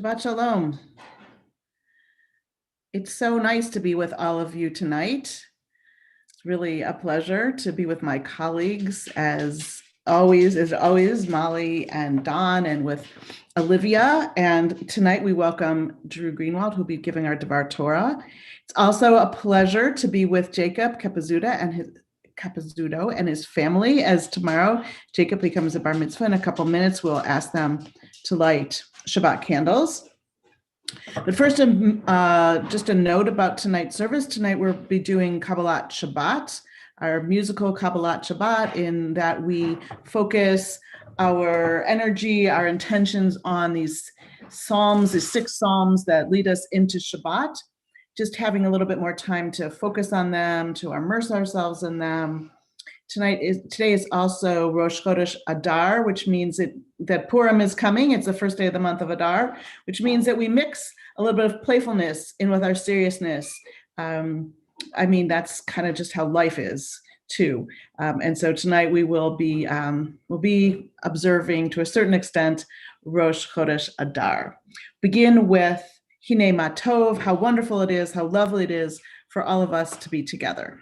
Shabbat Shalom. It's so nice to be with all of you tonight. It's really a pleasure to be with my colleagues as always, Molly and Don, and with Olivia. And tonight we welcome Drew Greenwald, who'll be giving our Bar Torah. It's also a pleasure to be with Jacob Capezzuto and his family, as tomorrow Jacob becomes a Bar Mitzvah. In a couple minutes, we'll ask them to light Shabbat candles. But first, just a note about tonight's service. Tonight we'll be doing Kabbalat Shabbat, our musical Kabbalat Shabbat, in that we focus our energy, our intentions on these psalms, these 6 psalms that lead us into Shabbat, just having a little bit more time to focus on them, to immerse ourselves in them. Today is also Rosh Chodesh Adar, which means that Purim is coming. It's the first day of the month of Adar, which means that we mix a little bit of playfulness in with our seriousness. That's kind of just how life is too. And so tonight we will be observing, to a certain extent, Rosh Chodesh Adar. Begin with Hine Ma Tov, how wonderful it is, how lovely it is for all of us to be together.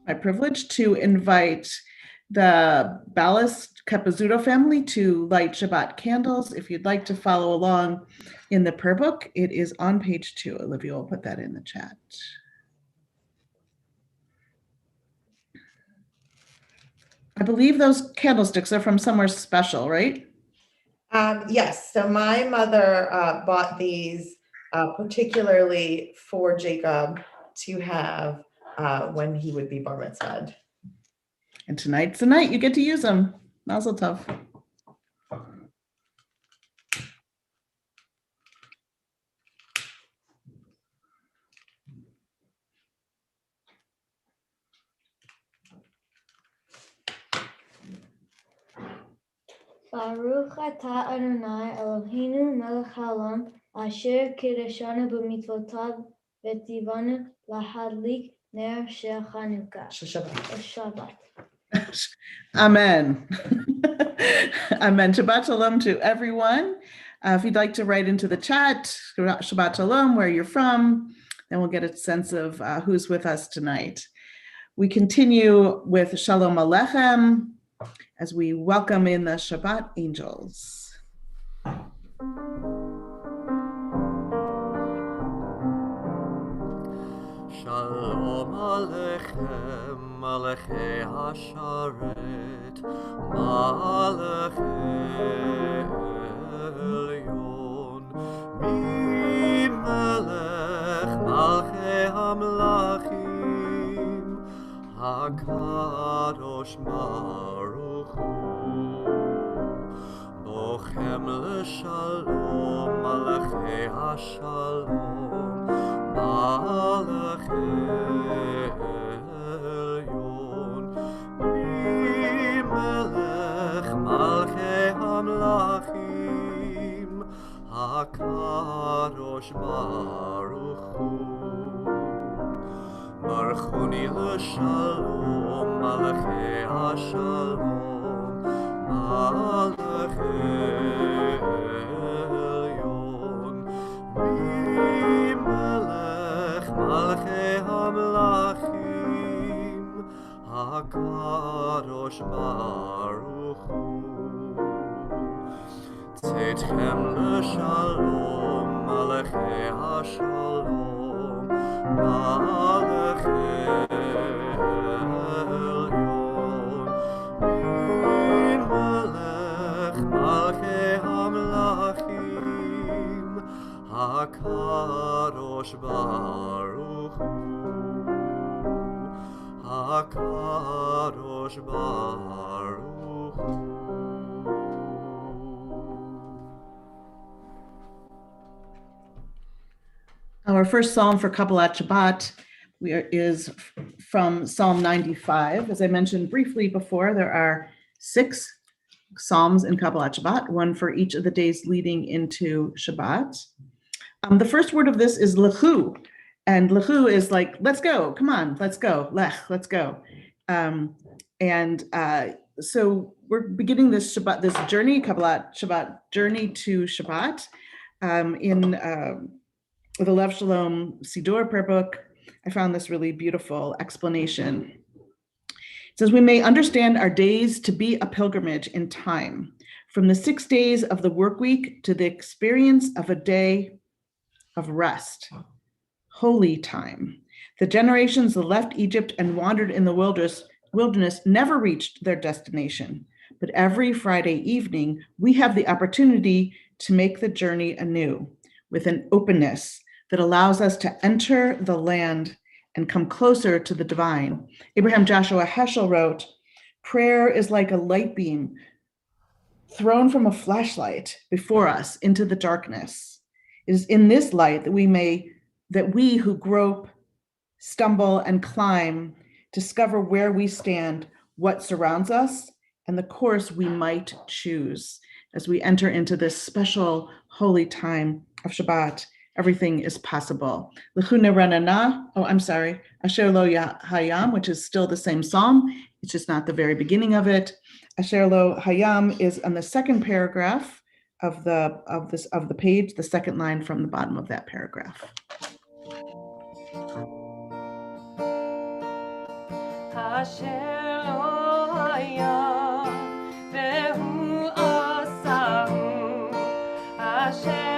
My privilege to invite the Ballast Capezzuto family to light Shabbat candles. If you'd like to follow along in the prayer book, it is on page 2. Olivia will put that in the chat. I believe those candlesticks are from somewhere special, right? Yes. So my mother bought these particularly for Jacob to have when he would be bar mitzvahed. And tonight's the night you get to use them. Mazel tov. Baruch atah Adonai Eloheinu melech haolam asher kiddushanu b'mitzvotav v'tzivanu lahadlik ner shel Chanukah. Shabbat. Amen. Amen. Shabbat Shalom to everyone. If you'd like to write into the chat, Shabbat Shalom, where you're from, then we'll get a sense of who's with us tonight. We continue with Shalom Aleichem as we welcome in the Shabbat angels. Shalom Aleichem, Malachei Hasharet, Malachei Elyon, Mi Melech Malchei HaMelachim, HaKadosh Baruch Hu, צאתכם לשלום, מלאכי השלום, מלאכי עליון. מי מלך מלכי המלכים, הקדוש ברוך הוא. ברכוני לשלום, מלאכי השלום, מלאכי עליון. מי מלך מלכי המלכים, הקדוש ברוך הוא. צאתכם לשלום, מלאכי השלום, מלאכי עליון. מי מלך מלכי המלכים, הקדוש ברוך הוא. הקדוש ברוך הוא. Our first psalm for Kabbalat Shabbat is from Psalm 95. As I mentioned briefly before, there are 6 psalms in Kabbalat Shabbat, one for each of the days leading into Shabbat. The first word of this is lechu, and lechu is like, let's go, come on, let's go, lech, let's go. So we're beginning this Shabbat, this journey, Kabbalat Shabbat journey to Shabbat in the Lev Shalom Siddur prayer book. I found this really beautiful explanation. It says, we may understand our days to be a pilgrimage in time, from the 6 days of the work week to the experience of a day of rest, holy time. The generations that left Egypt and wandered in the wilderness never reached their destination, but every Friday evening, we have the opportunity to make the journey anew with an openness that allows us to enter the land and come closer to the divine. Abraham Joshua Heschel wrote, prayer is like a light beam thrown from a flashlight before us into the darkness. It is in this light that we who grope, stumble, and climb discover where we stand, what surrounds us, and the course we might choose. As we enter into this special holy time of Shabbat, everything is possible. L'chune ranana, Asher lo hayam, which is still the same psalm. It's just not the very beginning of it. Asher lo hayam is on the second paragraph of the page, the second line from the bottom of that paragraph. Asher lo hayam vehu asahu, Asher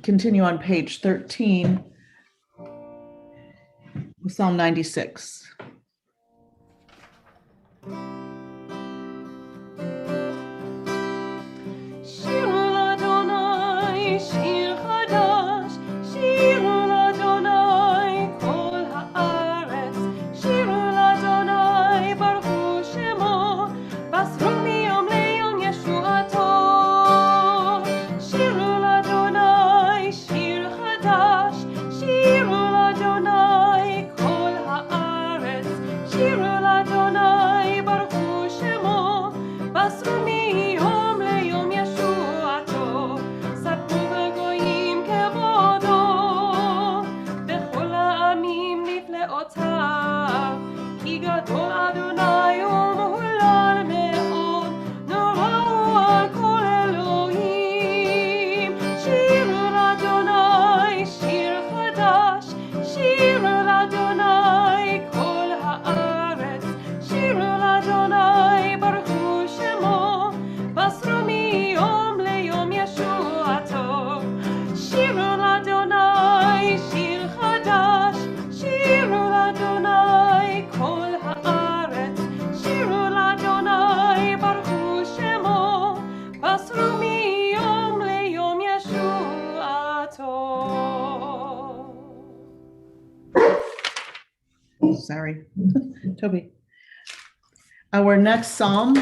Continue on page 13 with Psalm 96. Shir Adonai, Shir Chadash, גדול אדוני ומהולל מאוד, נורא הוא על כל אלוהים. שירו לאדוני שיר חדש, שירו לאדוני כל הארץ, שירו לאדוני ברכו שמו, בשרו מיום ליום ישועתו. שירו לאדוני שיר חדש, שירו לאדוני כל הארץ, שירו לאדוני ברכו שמו, בשרו מיום ליום ישועתו. Sorry, Toby. Our next psalm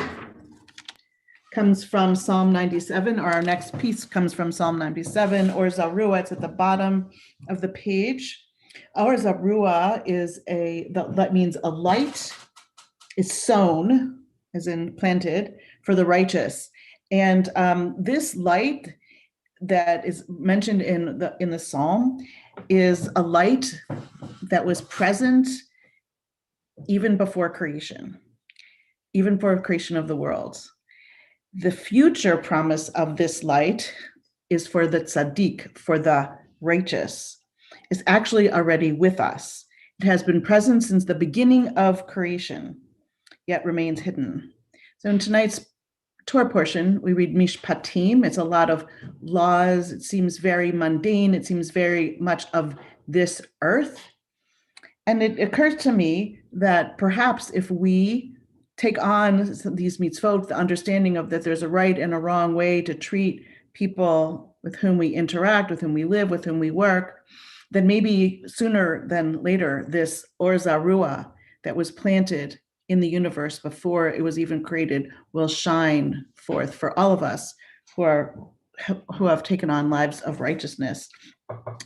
comes from Psalm 97, or our next piece comes from Psalm 97, or Zarua. It's at the bottom of the page. Or Zarua is that means a light is sown, as in planted, for the righteous. And this light that is mentioned in the psalm is a light that was present even before creation, even before creation of the world. The future promise of this light is for the tzaddik, for the righteous, is actually already with us. It has been present since the beginning of creation, yet remains hidden. So in tonight's Torah portion, we read Mishpatim. It's a lot of laws. It seems very mundane. It seems very much of this earth. And it occurs to me that perhaps if we take on these mitzvot, the understanding of that there's a right and a wrong way to treat people with whom we interact, with whom we live, with whom we work, then maybe sooner than later, this Or Zarua that was planted in the universe before it was even created will shine forth for all of us who have taken on lives of righteousness.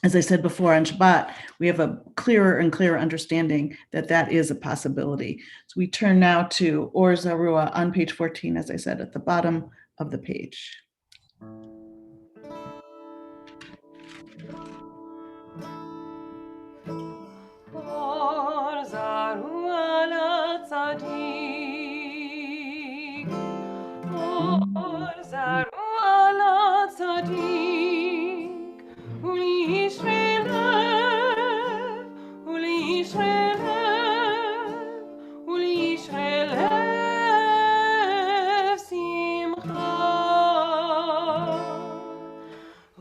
As I said before on Shabbat, we have a clearer and clearer understanding that that is a possibility. So we turn now to Or Zarua on page 14, as I said, at the bottom of the page. Or Zarua l'tzadik, Or Zarua l'tzadik, u'li'ishrei lev, u'li'ishrei lev, u'li'ishrei lev simcha.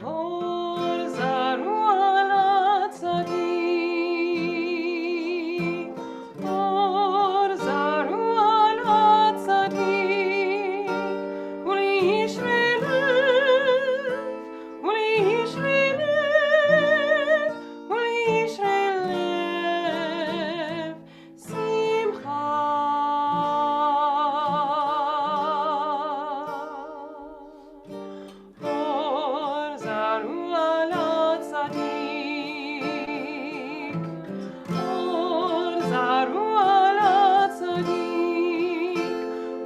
Or Zarua l'tzadik, Or Zarua l'tzadik, u'li'ishrei lev, u'li'ishrei lev, u'li'ishrei lev simcha. Or Zarua l'tzadik, Or Zarua l'tzadik,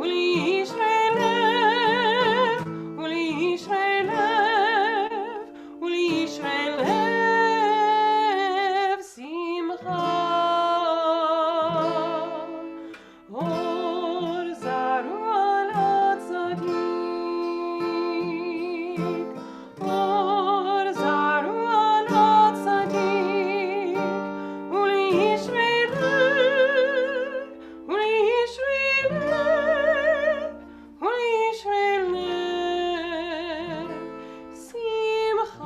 u'li'ishrei lev, u'li'ishrei lev, u'li'ishrei lev simcha. Or Zarua l'tzadik, Or Zarua l'tzadik, u'li'ishrei lev, u'li'ishrei lev, u'li'ishrei lev simcha.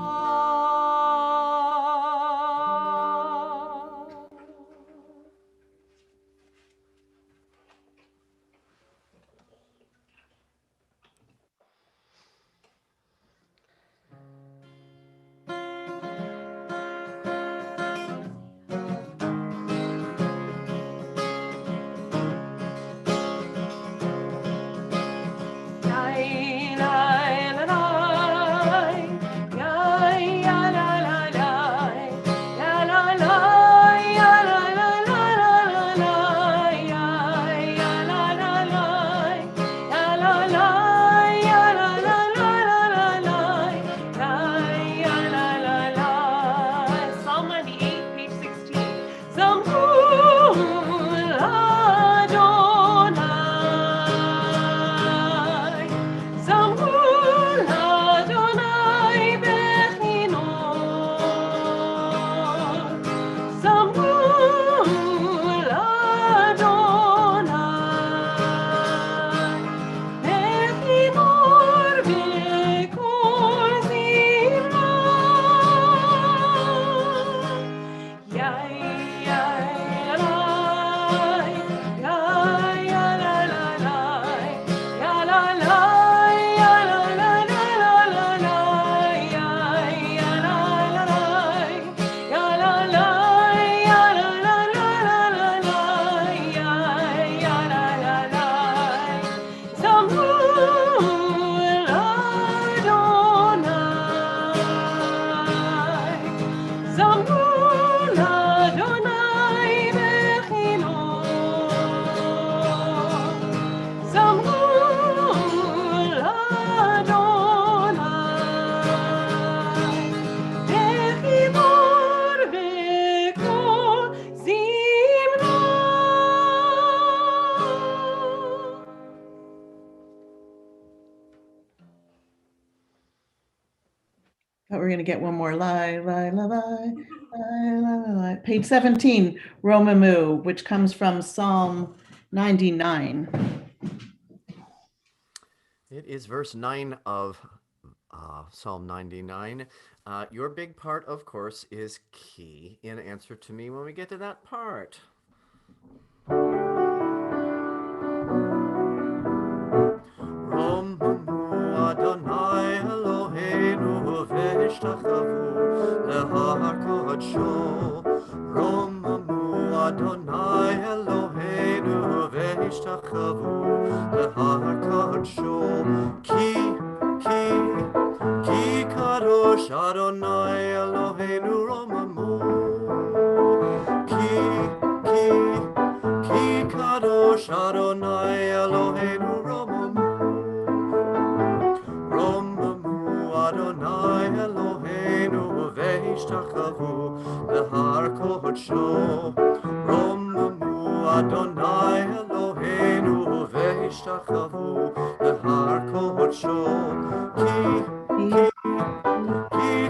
we're going to get one more lie. Page 17, Romamu, which comes from Psalm 99. It is verse 9 of Psalm 99. Your big part, of course, is key in answer to me when we get to that part. Romamu Adonai Eloheinu v'ishtachavu lehar kodsho. Romamu Adonai Eloheinu v'ishtachavu lehar kodsho. Ki kadosh Adonai Eloheinu romamu. Ki kadosh Adonai Eloheinu romamu. Romamu Adonai Eloheinu v'ishtachavu lehar kodsho. Romamu Adonai Eloheinu v'ishtachavu lehar kodsho. Ki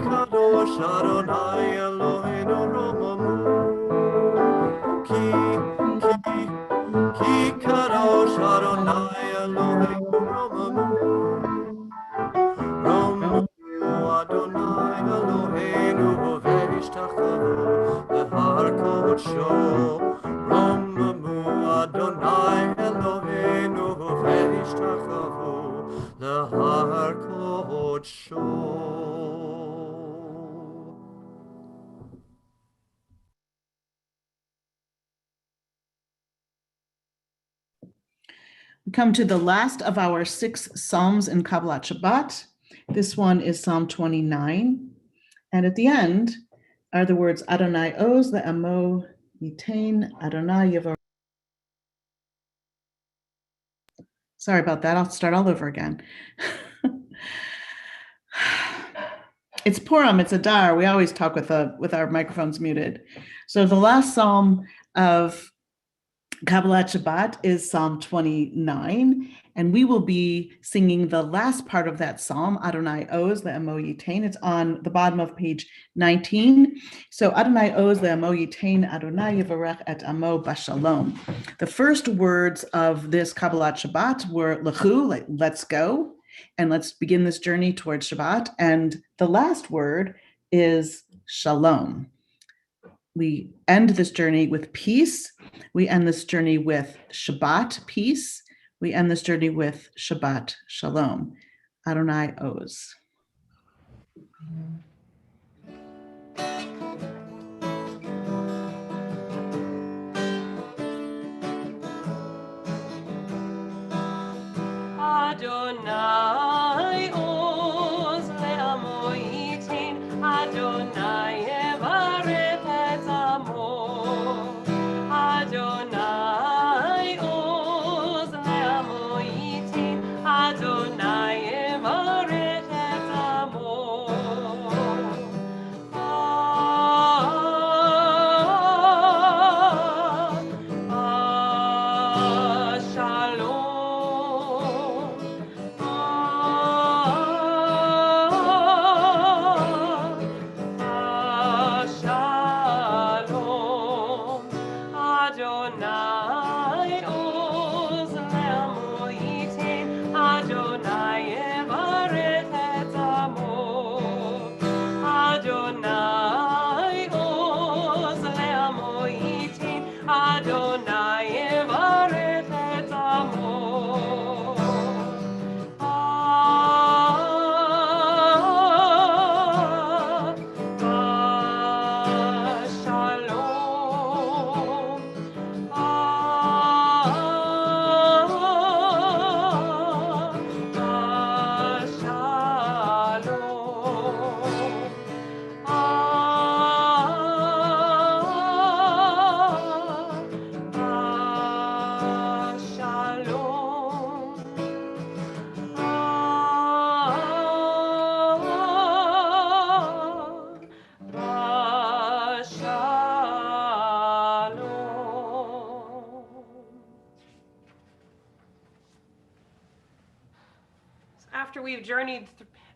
kadosh Adonai Eloheinu romamu. Ki kadosh Adonai Eloheinu romamu. Romamu Adonai Eloheinu v'ishtachavu lehar kodsho. Romamu Adonai Eloheinu v'ishtachavu lehar kodsho. We come to the last of our 6 Psalms in Kabbalat Shabbat. This one is Psalm 29. And at the end are the words Adonai Oz le'amo yitain Adonai Yevar. Sorry about that. I'll start all over again. It's Purim, it's Adar. We always talk with our microphones muted. So the last Psalm of Kabbalat Shabbat is Psalm 29, and we will be singing the last part of that Psalm, Adonai Oz le'amo yitain. It's on the bottom of page 19. So Adonai Oz le'amo yitain, Adonai yivarech et amo bashalom. The first words of this Kabbalat Shabbat were lechu, like let's go, and let's begin this journey towards Shabbat. And the last word is shalom. We end this journey with peace. We end this journey with Shabbat peace. We end this journey with Shabbat shalom. Adonai Oz. Adonai Oz le'amo yitain, Adonai yevarech et amo. Adonai Oz le'amo yitain, Adonai yevarech et amo. Shalom. Shalom. Adonai Oz le'amo yitain, Adonai yevarech et amo. Adonai Oz le'amo yitain, Adonai yevarech et amo. Shalom. After we've journeyed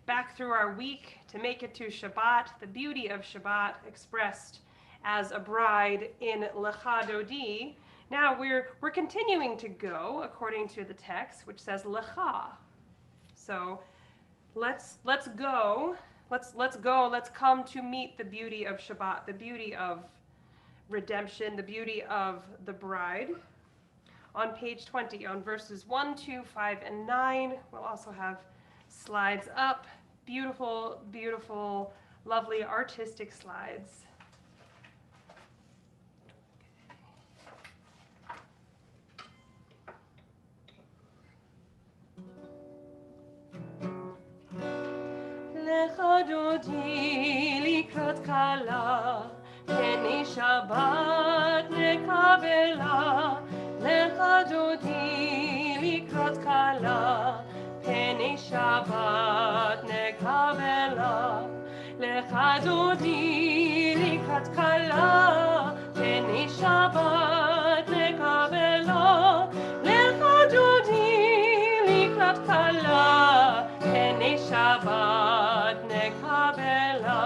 back through our week to make it to Shabbat, the beauty of Shabbat expressed as a bride in Lecha Dodi. Now we're continuing to go according to the text, which says Lecha. So let's go. Let's come to meet the beauty of Shabbat, the beauty of redemption, the beauty of the bride. On page 20, on verses 1, 2, 5, and 9, we'll also have slides up. Beautiful, beautiful, lovely artistic slides. Lecha dodi likrat kala, peni Shabbat nekabela. Lecha dodi likrat kala, peni Shabbat nekabela. Lecha dodi likrat kala, peni Shabbat nekabela. Lecha dodi likrat kala, peni Shabbat nekabela.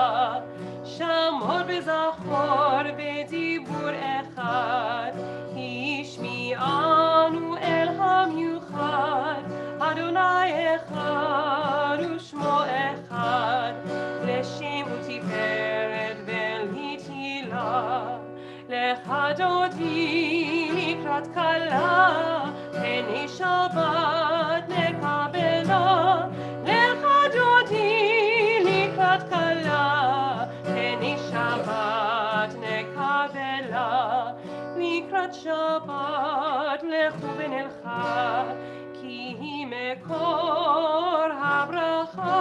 Shamor bezachor bedibur echad, Ishmi'anu el hamiuchad, Adonai echad u'shmo echad, Leshem u'tiferet ve'litila. Lecha dodi likrat kala, peni Shabbat nekabela. Lecha dodi likrat kala, peni Shabbat nekabela. Likrat Shabbat lechu v'nelcha, ki hi mekor habracha,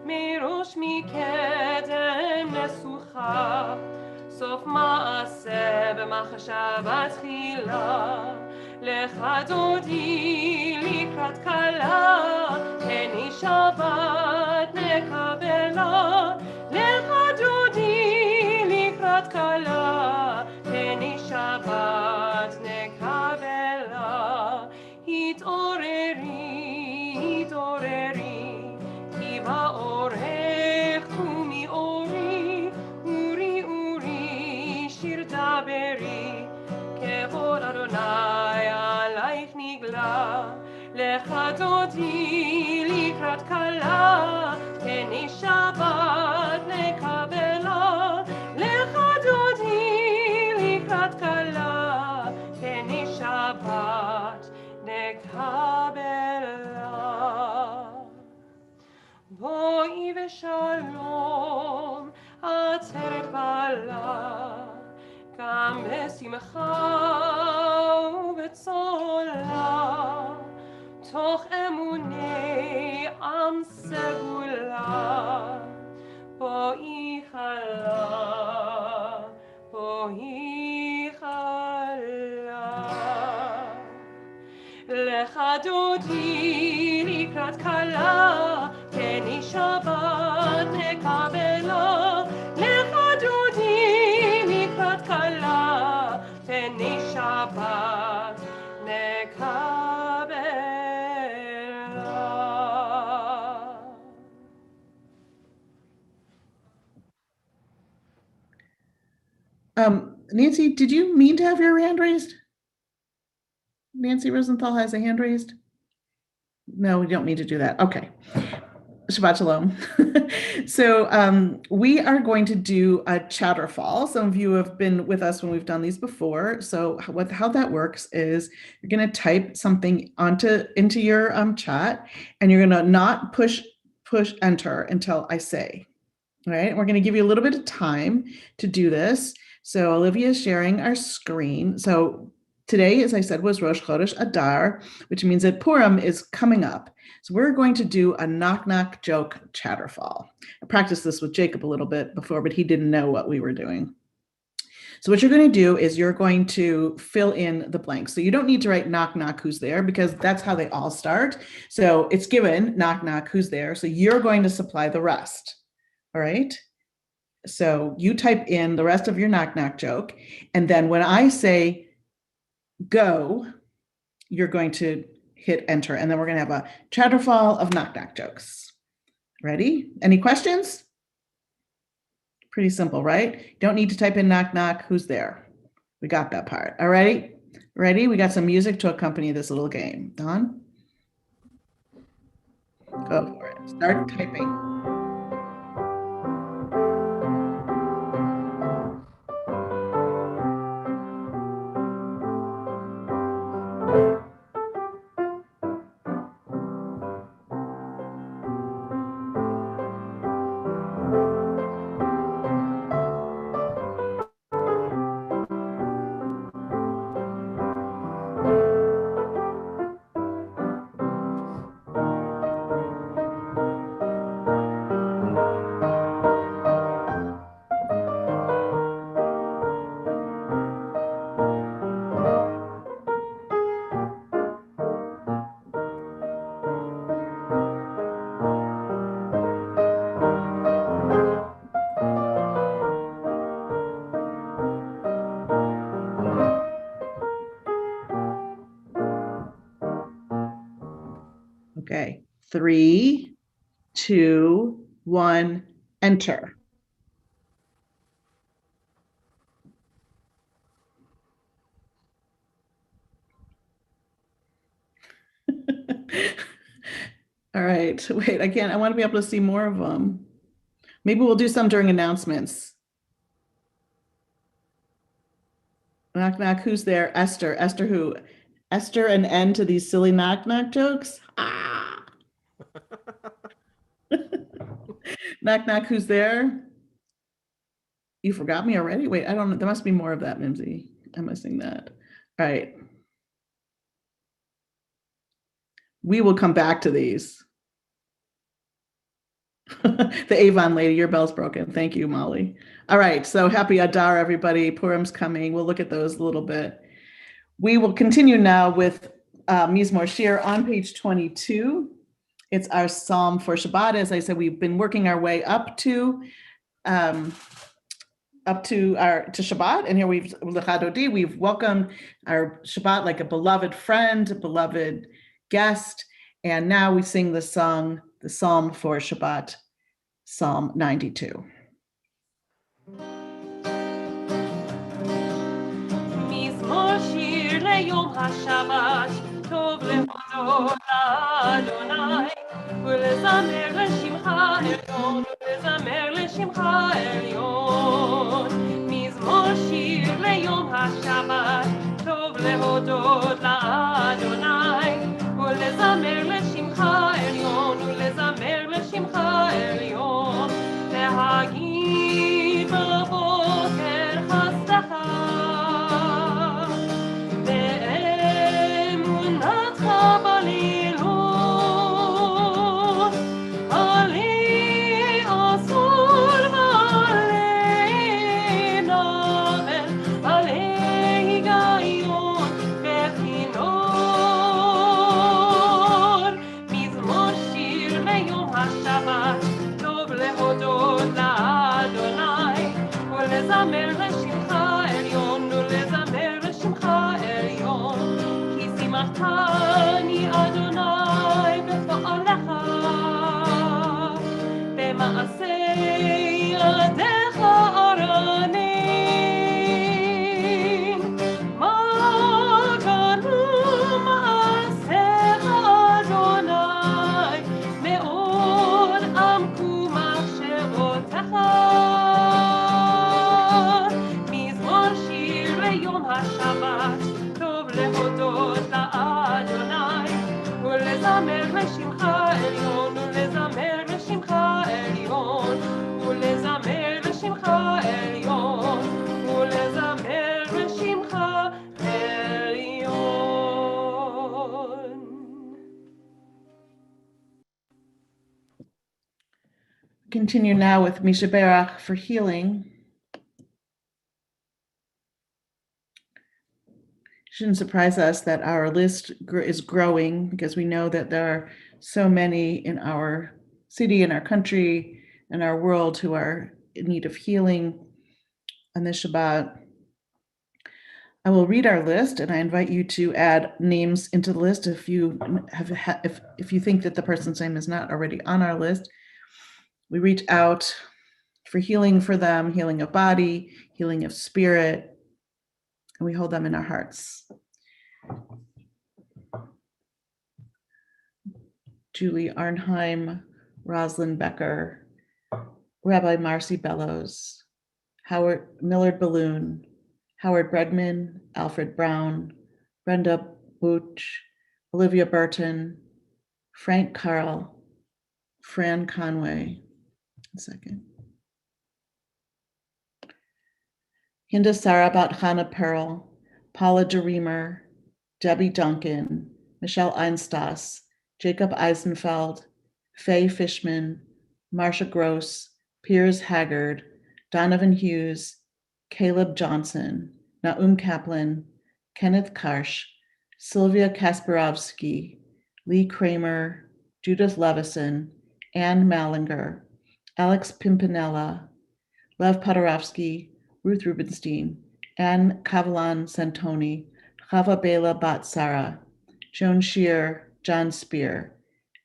merosh mikedem nesucha. Sof ma'aseh b'machshava tchila. Lecha dodi likrat kala, peni Shabbat nekabela. Lecha dodi likrat kala, peni Shabbat nekabela. Hitoreri, hitoreri, ki ba'orech kumi ori, uri, uri, shir daberi, kevod Adonai alaych nigla. Lecha dodi likrat kala, peni Shabbat nekabela. Lecha dodi likrat kala, peni Shabbat nekabela. Boi v'shalom atzeret bala, גם בשמחה ובצולה, תוך אמוני עם סגולה, בואי חלה, בואי חלה. Lecha dodi likrat kala, peni Shabbat nekabela. Lecha dodi likrat kala, peni Shabbat nekabela. Nancy, did you mean to have your hand raised? Nancy Rosenthal has a hand raised. No, we don't mean to do that. Okay. Shabbat Shalom. So we are going to do a chatterfall. Some of you have been with us when we've done these before. So how that works is you're going to type something into your chat, and you're going to not push enter until I say. All right. We're going to give you a little bit of time to do this. So Olivia is sharing our screen. So today, as I said, was Rosh Chodesh Adar, which means that Purim is coming up. So we're going to do a knock-knock joke chatterfall. I practiced this with Jacob a little bit before, but he didn't know what we were doing. So what you're going to do is you're going to fill in the blanks. So you don't need to write knock, knock, who's there, because that's how they all start. So it's given, knock, knock, who's there. So you're going to supply the rest. All right? So you type in the rest of your knock, knock joke. And then when I say go, you're going to hit enter, and then we're going to have a chatterfall of knock knock jokes. Ready? Any questions? Pretty simple, right? Don't need to type in knock, knock. Who's there? We got that part. All right. Ready? We got some music to accompany this little game. Don? Go for it. Start typing. Okay, 3, 2, 1, enter. All right, wait, I want to be able to see more of them. Maybe we'll do some during announcements. Knock, knock, who's there? Esther. Esther who? Esther, an end to these silly knock, knock jokes? Ah! Knock, knock, who's there? You forgot me already? Wait, I don't know. There must be more of that, Mimsy. I'm missing that. All right. We will come back to these. The Avon lady, your bell's broken. Thank you, Molly. All right, so happy Adar, everybody. Purim's coming. We'll look at those a little bit. We will continue now with Mizmor Shir on page 22. It's our psalm for Shabbat. As I said, we've been working our way up to Shabbat, and here we've L'chadodi, we've welcomed our Shabbat like a beloved friend, a beloved guest, and now we sing the psalm for Shabbat, Psalm 92. מזמור שיר ליום השבת, טוב להודות לאדוני, ולזמר לשמך עליון, ולזמר לשמך עליון. מזמור שיר ליום השבת, טוב להודות לאדוני, ולזמר לשמך עליון, ולזמר לשמך עליון. להגיד בבוקר חסדך, באמונתך בלילות, עלי אסור ועלי נבל, עלי היגיון וכינור. מזמור שיר ביום השבת, טוב להודות לאדוני, ולזמר לשמך עליון, ולזמר לשמך עליון. כי שימחתני אדוני בפועלך, במעשה ידיך ארנים. מה גדול מעשיך אדוני, מאוד עמקו מחשבותיך. מזמור שיר ליום השבת, טוב להודות לאדוני, ולזמר לשמך עליון, ולזמר לשמך עליון, ולזמר לשמך עליון, ולזמר לשמך עליון. Continue now with Misha Berach for healing. Shouldn't surprise us that our list is growing, because we know that there are so many in our city, in our country, in our world who are in need of healing on this Shabbat. I will read our list, and I invite you to add names into the list if you think that the person's name is not already on our list. We reach out for healing for them, healing of body, healing of spirit, and we hold them in our hearts. Julie Arnheim, Rosalind Becker, Rabbi Marcy Bellows, Howard Millard Balloon, Howard Bregman, Alfred Brown, Brenda Booch, Olivia Burton, Frank Carl, Fran Conway. A second. Hinda Sarabat Hannah Pearl, Paula DeReamer, Debbie Duncan, Michelle Einstas, Jacob Eisenfeld, Faye Fishman, Marsha Gross, Piers Haggard, Donovan Hughes, Caleb Johnson, Naum Kaplan, Kenneth Karsh, Sylvia Kasparovsky, Lee Kramer, Judith Levison, Ann Mallinger, Alex Pimpinella, Lev Podorovsky, Ruth Rubenstein, Ann Kavalan Santoni, Chava Bela Batsara, Joan Shear, John Spear,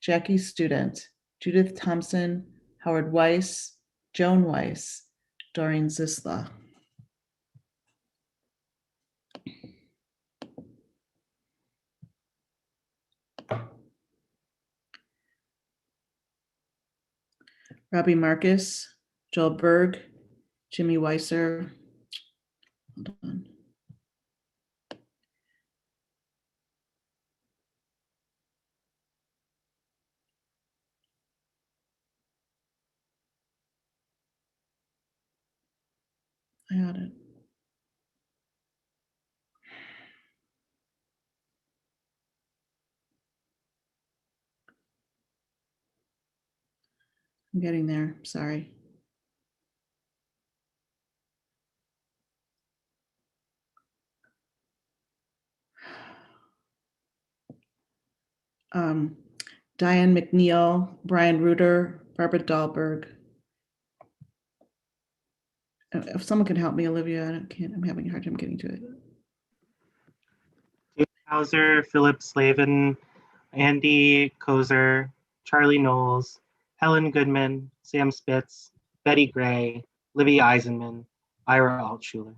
Jackie Student, Judith Thompson, Howard Weiss, Joan Weiss, Doreen Zisla. Robbie Marcus, Joel Berg, Jimmy Weiser. Hold on. I got it. I'm getting there, sorry. Diane McNeil, Brian Reuter, Barbara Dahlberg. If someone can help me, Olivia, I'm having a hard time getting to it. David Hauser, Philip Slavin, Andy Kozer, Charlie Knowles, Helen Goodman, Sam Spitz, Betty Gray, Libby Eisenman, Ira Altshuler.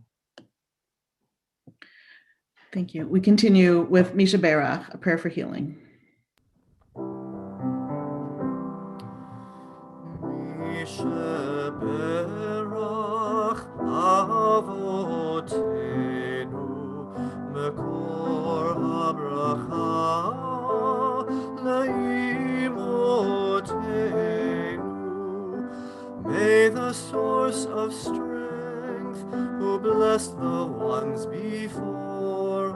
Thank you. We continue with Misha Berach, a prayer for healing. Misha Berach Avotenu Mekor HaBracha Leimotenu. May the source of strength, who blessed the ones before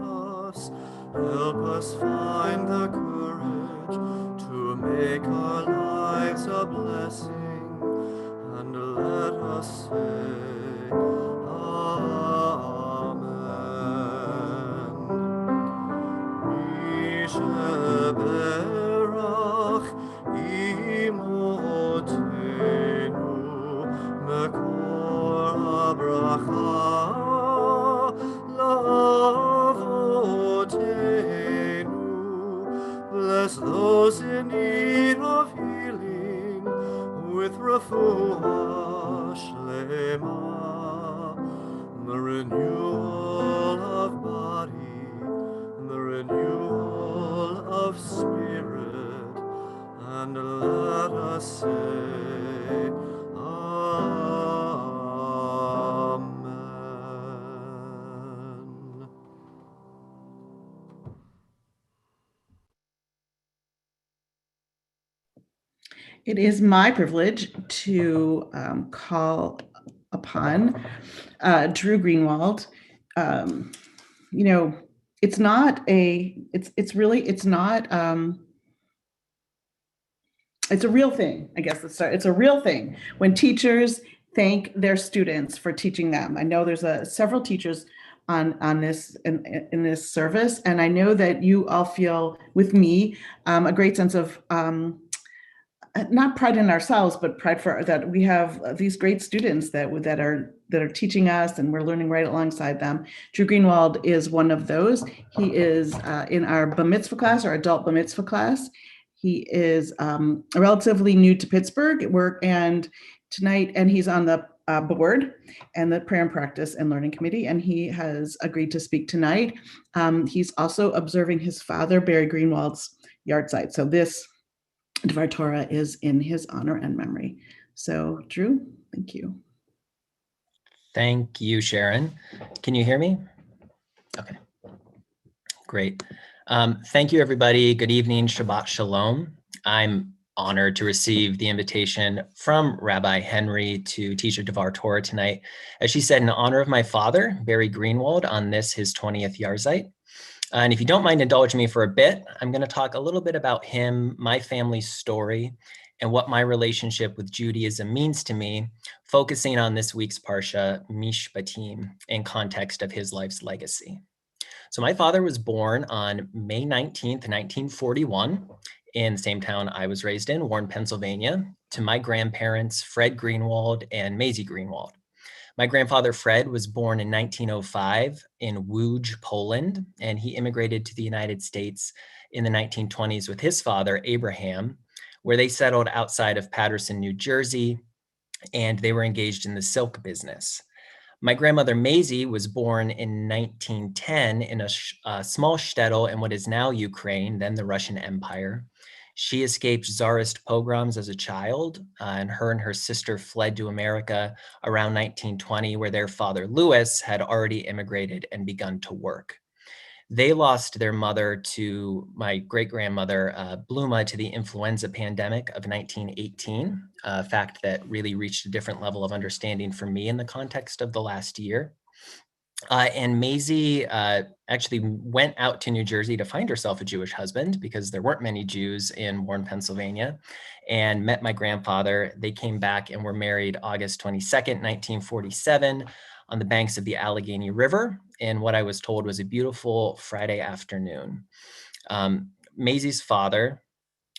us, help us find the courage to make our lives a blessing, and let us say, Amen. Misha Berach Imotenu Mekor HaBracha La'avotenu. Bless those in need of healing with refuah shlema, the renewal of body, the renewal of spirit, and let us say, Amen. It is my privilege to call upon Drew Greenwald. It's not a, it's a real thing, I guess. It's a real thing when teachers thank their students for teaching them. I know there's several teachers on this in this service, and I know that you all feel with me a great sense of not pride in ourselves, but pride for that we have these great students that are teaching us, and we're learning right alongside them. Drew Greenwald is one of those. He is in our Bar Mitzvah class, our adult Bar Mitzvah class. He is relatively new to Pittsburgh and he's on the board and the prayer and practice and learning committee, and he has agreed to speak tonight. He's also observing his father, Barry Greenwald's yahrzeit. So this Dvar Torah is in his honor and memory. So Drew, thank you. Thank you, Sharon. Can you hear me? Okay, great. Thank you, everybody. Good evening, Shabbat Shalom. I'm honored to receive the invitation from Rabbi Henry to teach a Dvar Torah tonight. As she said, in honor of my father, Barry Greenwald, on this, his 20th yahrzeit. And if you don't mind indulging me for a bit, I'm going to talk a little bit about him, my family's story, and what my relationship with Judaism means to me, focusing on this week's Parsha, Mishpatim, in context of his life's legacy. So my father was born on May 19th, 1941, in the same town I was raised in, Warren, Pennsylvania, to my grandparents, Fred Greenwald and Maisie Greenwald. My grandfather, Fred, was born in 1905 in Łódź, Poland, and he immigrated to the United States in the 1920s with his father, Abraham, where they settled outside of Paterson, New Jersey, and they were engaged in the silk business. My grandmother, Maisie, was born in 1910 in a small shtetl in what is now Ukraine, then the Russian Empire. She escaped Tsarist pogroms as a child, and her sister fled to America around 1920, where their father, Louis, had already immigrated and begun to work. They lost their mother to my great-grandmother, Bluma, to the influenza pandemic of 1918, a fact that really reached a different level of understanding for me in the context of the last year. And Maisie actually went out to New Jersey to find herself a Jewish husband because there weren't many Jews in Warren, Pennsylvania, and met my grandfather. They came back and were married August 22nd, 1947, on the banks of the Allegheny River in what I was told was a beautiful Friday afternoon. Maisie's father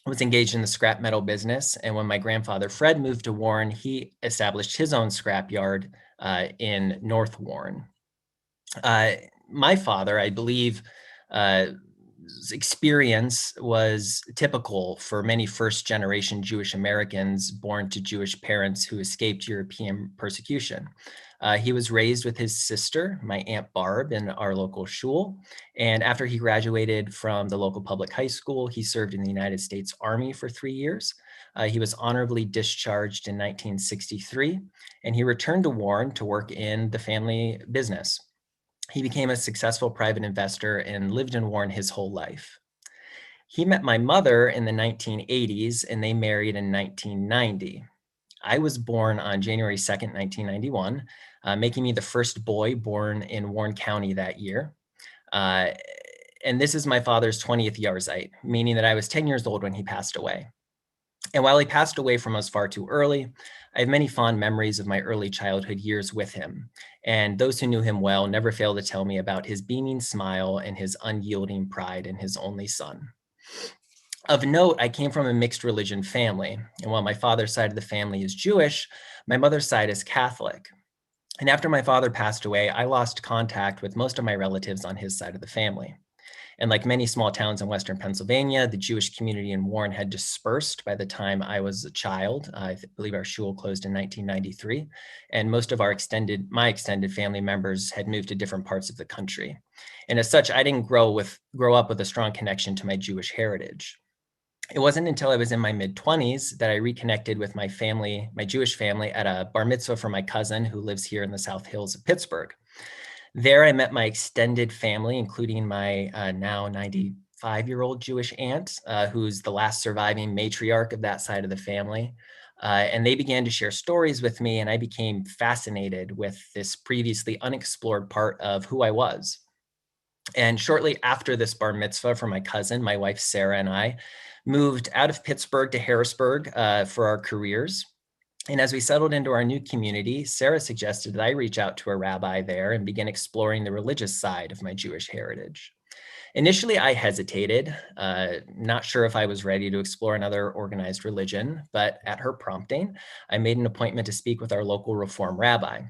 was engaged in the scrap metal business, and when my grandfather Fred moved to Warren, he established his own scrap yard in North Warren. My father, I believe, experience was typical for many first-generation Jewish Americans born to Jewish parents who escaped European persecution. He was raised with his sister, my Aunt Barb, in our local shul. And after he graduated from the local public high school, he served in the United States Army for 3 years. He was honorably discharged in 1963, and he returned to Warren to work in the family business. He became a successful private investor and lived in Warren his whole life. He met my mother in the 1980s, and they married in 1990. I was born on January 2nd, 1991, making me the first boy born in Warren County that year. And this is my father's 20th yahrzeit, meaning that I was 10 years old when he passed away. And while he passed away from us far too early, I have many fond memories of my early childhood years with him. And those who knew him well never fail to tell me about his beaming smile and his unyielding pride in his only son. Of note, I came from a mixed religion family. And while my father's side of the family is Jewish, my mother's side is Catholic. And after my father passed away, I lost contact with most of my relatives on his side of the family. And like many small towns in Western Pennsylvania, the Jewish community in Warren had dispersed by the time I was a child. I believe our shul closed in 1993. And most of my extended family members had moved to different parts of the country. And as such, I didn't grow up with a strong connection to my Jewish heritage. It wasn't until I was in my mid-20s that I reconnected with my family, my Jewish family, at a bar mitzvah for my cousin who lives here in the South Hills of Pittsburgh. There I met my extended family, including my now 95-year-old Jewish aunt, who's the last surviving matriarch of that side of the family. And they began to share stories with me, and I became fascinated with this previously unexplored part of who I was. And shortly after this bar mitzvah for my cousin, my wife Sarah and I moved out of Pittsburgh to Harrisburg for our careers. And as we settled into our new community, Sarah suggested that I reach out to a rabbi there and begin exploring the religious side of my Jewish heritage. Initially, I hesitated, not sure if I was ready to explore another organized religion, but at her prompting, I made an appointment to speak with our local Reform rabbi.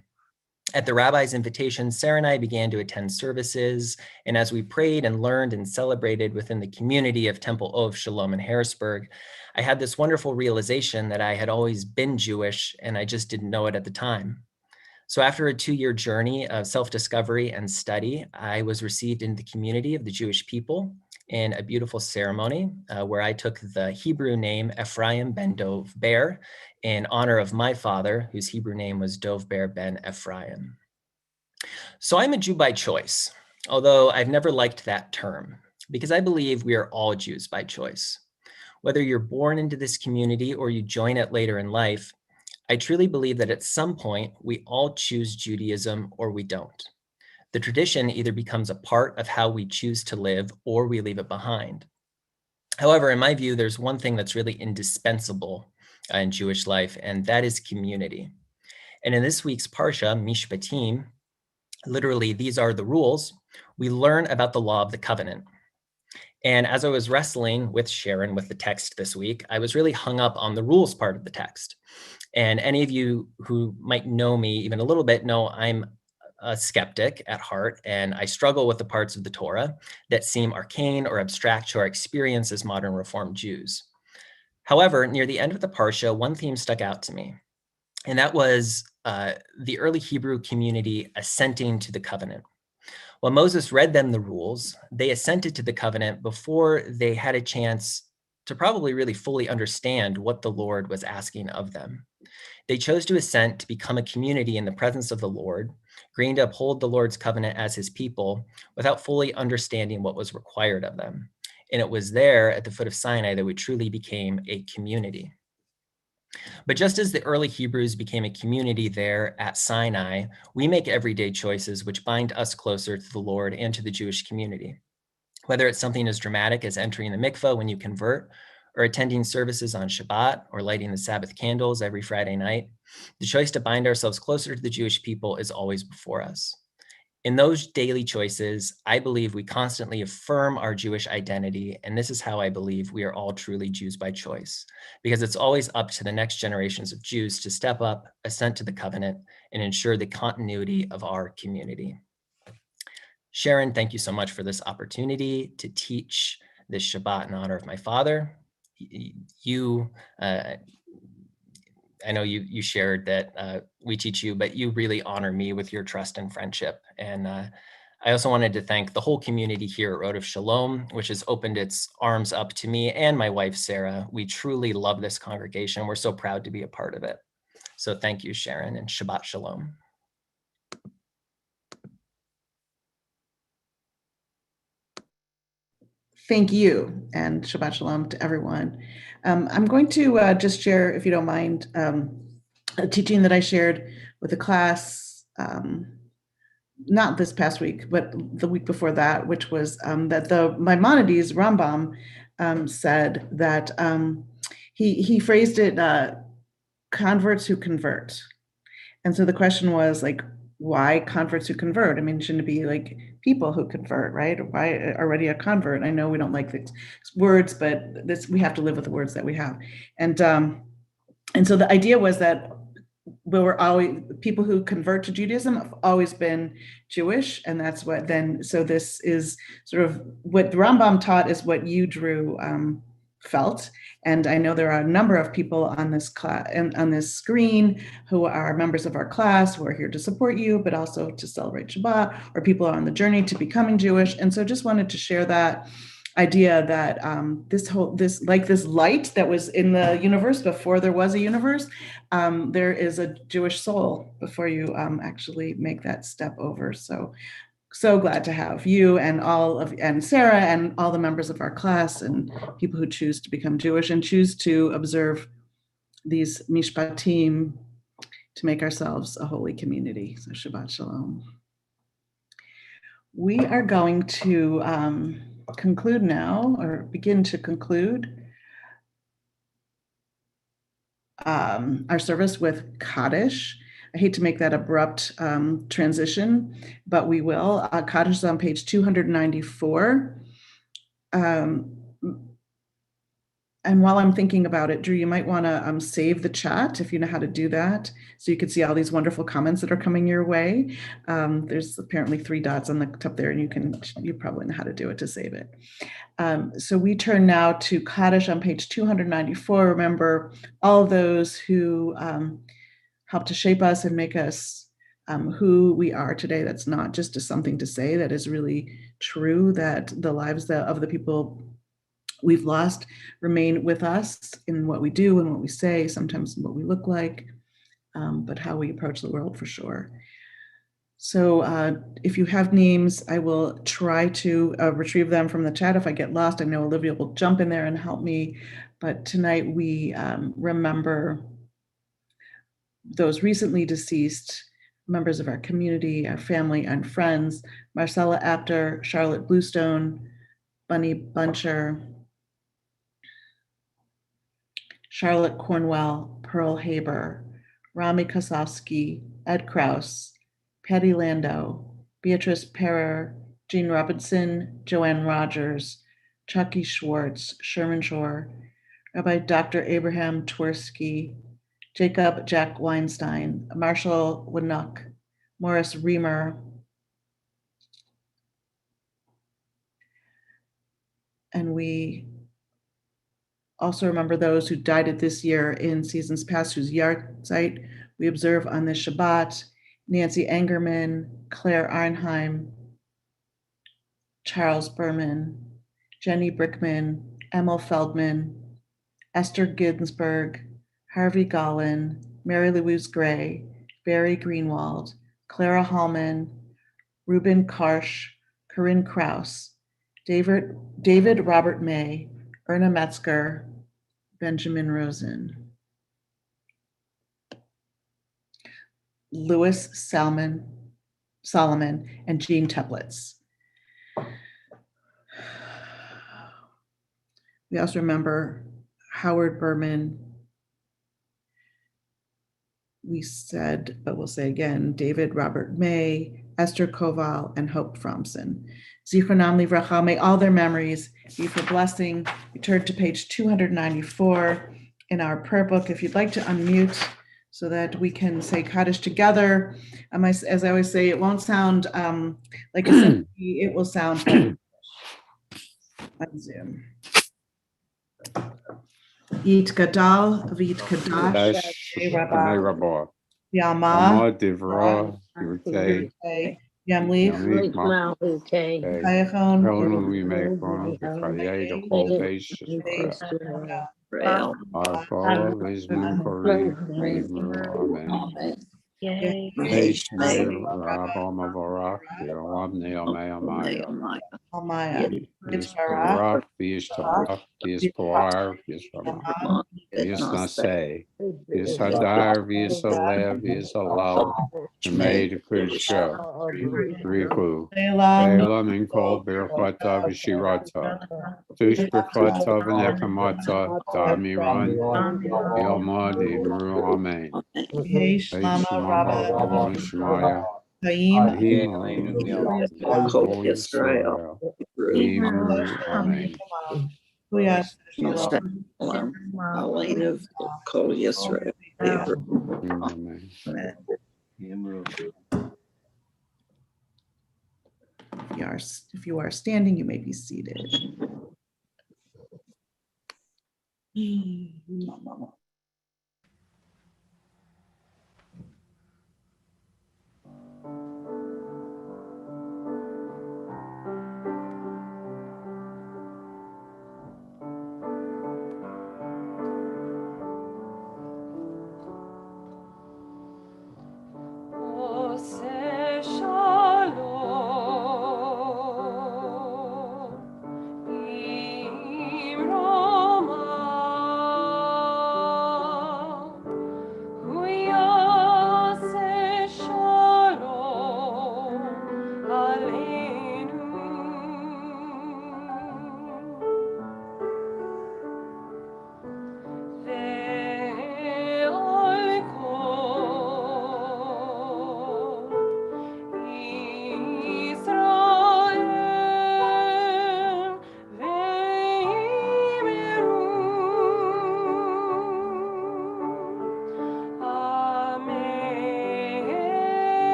At the rabbi's invitation, Sarah and I began to attend services, and as we prayed and learned and celebrated within the community of Temple of Shalom in Harrisburg, I had this wonderful realization that I had always been Jewish, and I just didn't know it at the time. So after a 2-year journey of self-discovery and study, I was received into the community of the Jewish people in a beautiful ceremony where I took the Hebrew name Ephraim ben Dov Ber in honor of my father, whose Hebrew name was Dov Ber ben Ephraim. So I'm a Jew by choice, although I've never liked that term, because I believe we are all Jews by choice. Whether you're born into this community or you join it later in life, I truly believe that at some point we all choose Judaism or we don't. The tradition either becomes a part of how we choose to live or we leave it behind. However, in my view, there's one thing that's really indispensable in Jewish life, and that is community. And in this week's Parsha, Mishpatim, literally, these are the rules, we learn about the law of the covenant. And as I was wrestling with Sharon with the text this week, I was really hung up on the rules part of the text. And any of you who might know me even a little bit know I'm a skeptic at heart, and I struggle with the parts of the Torah that seem arcane or abstract to our experience as modern Reformed Jews. However, near the end of the Parsha, one theme stuck out to me, and that was the early Hebrew community assenting to the covenant. When Moses read them the rules, they assented to the covenant before they had a chance to probably really fully understand what the Lord was asking of them. They chose to assent to become a community in the presence of the Lord, agreeing to uphold the Lord's covenant as his people without fully understanding what was required of them. And it was there at the foot of Sinai that we truly became a community. But just as the early Hebrews became a community there at Sinai, we make everyday choices which bind us closer to the Lord and to the Jewish community. Whether it's something as dramatic as entering the mikveh when you convert, or attending services on Shabbat, or lighting the Sabbath candles every Friday night, the choice to bind ourselves closer to the Jewish people is always before us. In those daily choices, I believe we constantly affirm our Jewish identity, and this is how I believe we are all truly Jews by choice, because it's always up to the next generations of Jews to step up, assent to the covenant, and ensure the continuity of our community. Sharon, thank you so much for this opportunity to teach this Shabbat in honor of my father. I know you shared that we teach you, but you really honor me with your trust and friendship. And I also wanted to thank the whole community here at Road of Shalom, which has opened its arms up to me and my wife, Sarah. We truly love this congregation. We're so proud to be a part of it. So thank you, Sharon, and Shabbat Shalom. Thank you, and Shabbat Shalom to everyone. I'm going to just share, if you don't mind, a teaching that I shared with the class, not this past week, but the week before that, which was that the Maimonides, Rambam, said that he phrased it, converts who convert. And so the question was like, why converts who convert? I mean, shouldn't it be like people who convert, right? Why already a convert? I know we don't like the words, but we have to live with the words that we have. And so the idea was that we're always, people who convert to Judaism have always been Jewish, and that's what then, so this is sort of what the Rambam taught is what you, Drew, felt. And I know there are a number of people on this class and on this screen who are members of our class who are here to support you, but also to celebrate Shabbat, or people are on the journey to becoming Jewish. And so just wanted to share that idea that this light that was in the universe before there was a universe, there is a Jewish soul before you actually make that step over. So glad to have you and Sarah and all the members of our class and people who choose to become Jewish and choose to observe these mishpatim to make ourselves a holy community. So Shabbat Shalom. We are going to conclude now, or begin to conclude our service with Kaddish. I hate to make that abrupt transition, but we will. Kaddish is on page 294. And while I'm thinking about it, Drew, you might want to save the chat if you know how to do that, so you can see all these wonderful comments that are coming your way. There's apparently 3 dots on the top there, and you probably know how to do it to save it. So we turn now to Kaddish on page 294. Remember all of those who helped to shape us and make us who we are today. That's not just something to say, that is really true, that the lives of the people we've lost remain with us in what we do and what we say, sometimes in what we look like, but how we approach the world for sure. So if you have names, I will try to retrieve them from the chat. If I get lost, I know Olivia will jump in there and help me. But tonight we remember those recently deceased members of our community, our family and friends: Marcella Apter, Charlotte Bluestone, Bunny Buncher, Charlotte Cornwell, Pearl Haber, Rami Kosofsky, Ed Kraus, Patty Lando, Beatrice Perer, Jean Robinson, Joanne Rogers, Chucky Schwartz, Sherman Shore, Rabbi Dr. Abraham Twersky, Jacob Jack Weinstein, Marshall Winnock, Morris Reamer, and we also remember those who died at this year in seasons past, whose yahrzeit we observe on this Shabbat: Nancy Angerman, Claire Arnheim, Charles Berman, Jenny Brickman, Emil Feldman, Esther Ginsburg, Harvey Gollin, Mary Louise Gray, Barry Greenwald, Clara Hallman, Reuben Karsh, Corinne Kraus, David Robert May, Erna Metzger, Benjamin Rosen, Louis Solomon, and Jean Teplitz. We also remember Howard Berman. We said, but we'll say again, David Robert May, Esther Koval, and Hope Fromson. Zichronam livracha, may all their memories be for blessing. We turn to page 294 in our prayer book. If you'd like to unmute so that we can say Kaddish together. As I always say, it won't sound like a symphony, it will sound like on Zoom. Yit Gadal, V'yit Kadash, Rabba. Yama, Divra, Yurte, Yamlich, Chayachon, Helen, we make one, the Kaye, the whole base, our follow, Lisman, Kori, Amen. Base, Rabba, Mavarak, Yoam, Neomaya, Maya. Almaya, Yes, Barak, yes, Tabak, yes, Poar, yes, Ramah, yes, Nase, yes, Hadar, yes, Alev, yes, Alal, Made Kudsha, Riku, Balaam and Kol, Berchata, Vishirata, Tush Berchata, Venekamata, Damiran, Yomadi, Muru, Amen. Yesh Lama Rabba, Shemaya, Taim, Kol Yisrael, Amen. Huyas, Amen. If you are standing, you may be seated.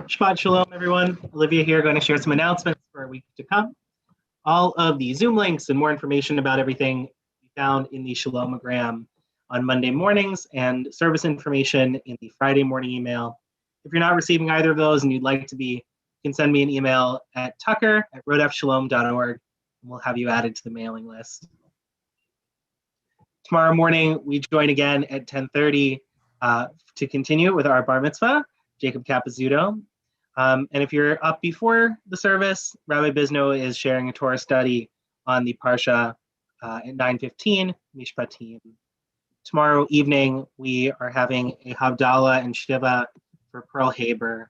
Shabbat Shalom, everyone. Olivia here, going to share some announcements for a week to come. All of the Zoom links and more information about everything will be found in the Shalomogram on Monday mornings and service information in the Friday morning email. If you're not receiving either of those and you'd like to be, you can send me an email at tucker@rodefshalom.org and we'll have you added to the mailing list. Tomorrow morning, we join again at 10:30 to continue with our Bar Mitzvah, Jacob Capezzuto. And if you're up before the service, Rabbi Bisno is sharing a Torah study on the Parsha at 9:15, Mishpatim. Tomorrow evening, we are having a Havdalah and Shiva for Pearl Haber,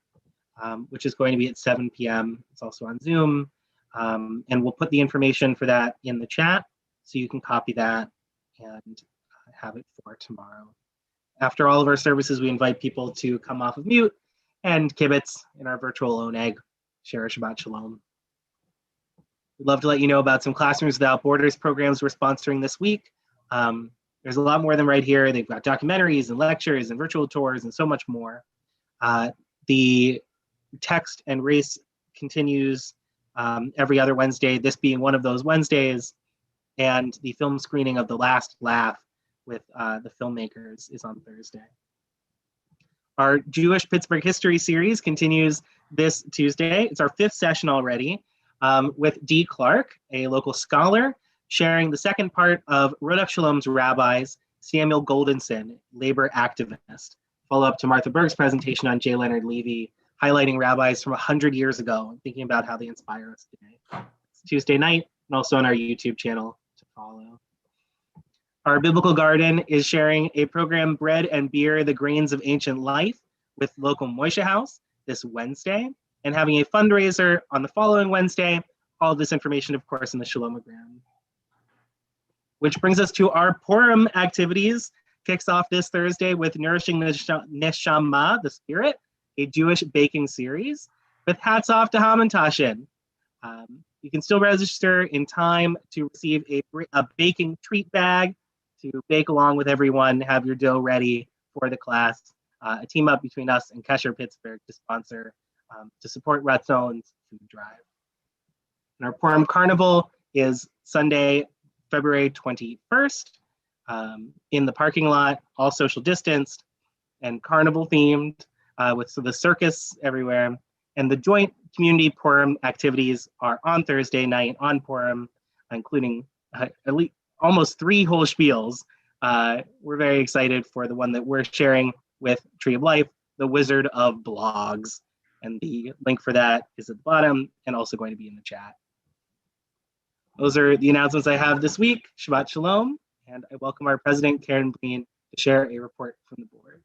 which is going to be at 7 p.m. It's also on Zoom. And we'll put the information for that in the chat, so you can copy that and have it for tomorrow. After all of our services, we invite people to come off of mute and kibitz in our virtual oneg, share a Shabbat Shalom. We'd love to let you know about some Classrooms Without Borders programs we're sponsoring this week. There's a lot more of them right here. They've got documentaries and lectures and virtual tours and so much more. The text and race continues every other Wednesday, this being one of those Wednesdays, and the film screening of The Last Laugh with the filmmakers is on Thursday. Our Jewish Pittsburgh History series continues this Tuesday. It's our 5th session already with Dee Clark, a local scholar, sharing the second part of Rodef Shalom's rabbis, Samuel Goldenson, labor activist. Follow up to Martha Berg's presentation on J. Leonard Levy, highlighting rabbis from 100 years ago and thinking about how they inspire us today. It's Tuesday night and also on our YouTube channel to follow. Our Biblical Garden is sharing a program, Bread and Beer, the Grains of Ancient Life, with local Moishe House this Wednesday, and having a fundraiser on the following Wednesday. All of this information, of course, in the Shalomogram. Which brings us to our Purim activities. Kicks off this Thursday with Nourishing the Neshama, the Spirit, a Jewish baking series, with hats off to Haman Tashin. You can still register in time to receive a baking treat bag to bake along with everyone, have your dough ready for the class. A team up between us and Kesher Pittsburgh to sponsor, to support Ratzon's food drive. And our Purim Carnival is Sunday, February 21st, in the parking lot, all social distanced and carnival themed, with the circus everywhere. And the joint community Purim activities are on Thursday night on Purim, including at least almost 3 whole spiels. We're very excited for the one that we're sharing with Tree of Life, the Wizard of Blogs. And the link for that is at the bottom and also going to be in the chat. Those are the announcements I have this week. Shabbat Shalom. And I welcome our president, Karen Breen, to share a report from the board.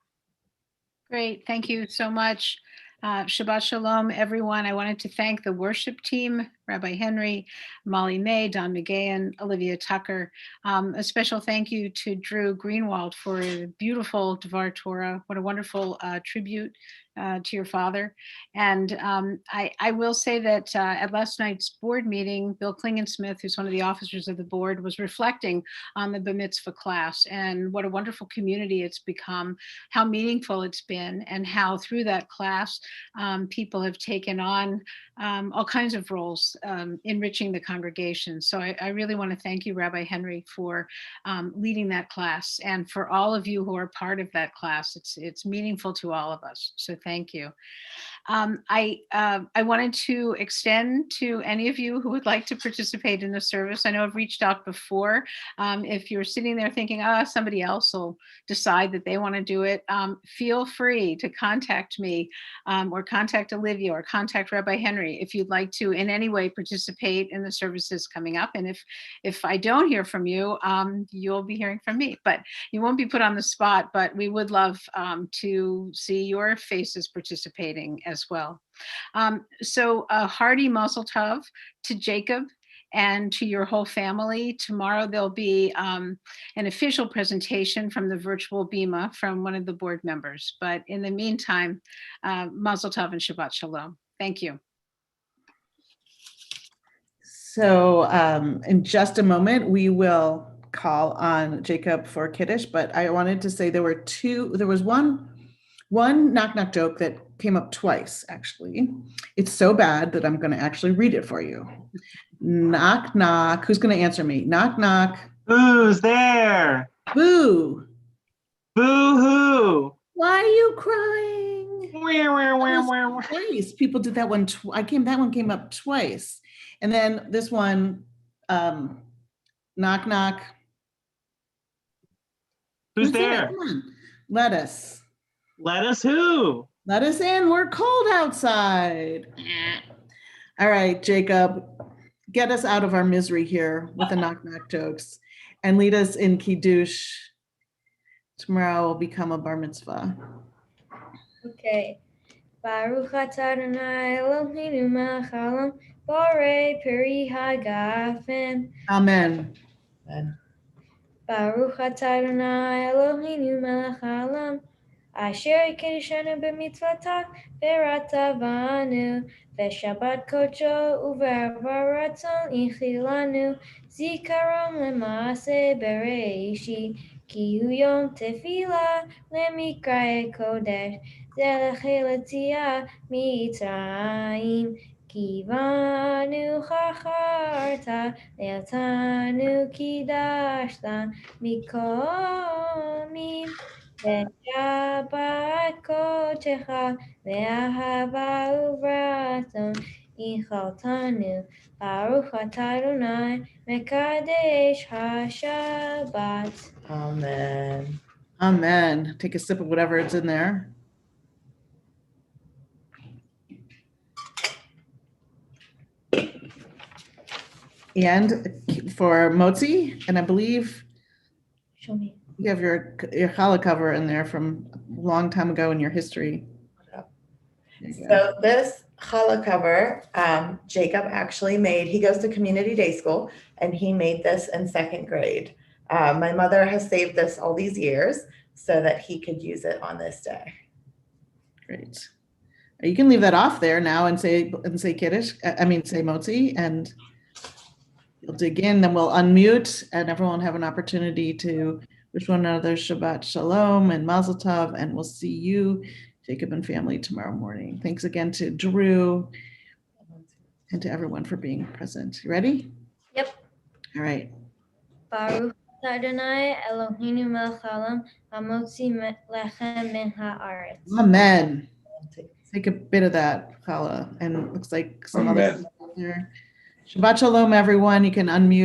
Great. Thank you so much. Shabbat Shalom, everyone. I wanted to thank the worship team, Rabbi Henry, Molly May, Don McGahan, Olivia Tucker. A special thank you to Drew Greenwald for a beautiful Devar Torah. What a wonderful tribute to your father. And I will say that at last night's board meeting, Bill Klingensmith, who's one of the officers of the board, was reflecting on the Bar Mitzvah class and what a wonderful community it's become, how meaningful it's been, and how through that class, people have taken on all kinds of roles, enriching the congregation. So I really want to thank you, Rabbi Henry, for leading that class, and for all of you who are part of that class. It's meaningful to all of us. So thank you. I wanted to extend to any of you who would like to participate in the service. I know I've reached out before. If you're sitting there thinking, somebody else will decide that they want to do it, feel free to contact me or contact Olivia or contact Rabbi Henry if you'd like to in any way participate in the services coming up. And if I don't hear from you, you'll be hearing from me, but you won't be put on the spot, but we would love to see your faces participating as well. So a hearty mazel tov to Jacob and to your whole family. Tomorrow there'll be an official presentation from the virtual Bima from one of the board members. But in the meantime, mazel tov and Shabbat Shalom. Thank you. So in just a moment, we will call on Jacob for Kiddush, but I wanted to say there was one knock-knock joke that came up twice, actually. It's so bad that I'm going to actually read it for you. Knock, knock. Who's going to answer me? Knock, knock. Who's there? Boo. Boo-hoo. Why are you crying? Wah. Twice. People did that one. That one came up twice. And then this one, knock, knock. Who's in it? there? Come on. Let us. Let us who? Let us in. We're cold outside. All right, Jacob, get us out of our misery here with the knock knock jokes and lead us in Kiddush. Tomorrow will become a bar mitzvah. Okay. Baruch atah Adonai Eloheinu melech haolam borei peri hagafen. Amen. Baruch atah Adonai Eloheinu melech haolam asher kiddushanu b'mitzvotav v'ratavanu v'shabbat kodsho u'v'ahava ratzon ichilanu zikaron l'maaseh bereishi ki hu yom tefillah lemikrae kodesh zelechei l'tziyah mitzrayim kivanu chacharta le'atanu kidashta mikomim Shabbat kodecha ve'ahava u'ratzon ichaltanu Baruch atah Adonai mekadesh haShabbat. Amen. Amen. Take a sip of whatever it's in there. And for motzi, and I believe Show me. you have your challah cover in there from a long time ago in your history. So this challah cover, Jacob actually made. He goes to community day school, and he made this in second grade. My mother has saved this all these years so that he could use it on this day. Great. You can leave that off there now and say Kiddush. Say motzi, and you'll dig in. Then we'll unmute, and everyone will have an opportunity to wish one another Shabbat Shalom and Mazel Tov, and we'll see you, Jacob and family, tomorrow morning. Thanks again to Drew and to everyone for being present. You ready? Yep. All right. Baruch atah Adonai Eloheinu melech haolam hamotzi lechem min haaretz. Amen. Take a bit of that challah, and it looks like some other people out there. Shabbat Shalom, everyone. You can unmute.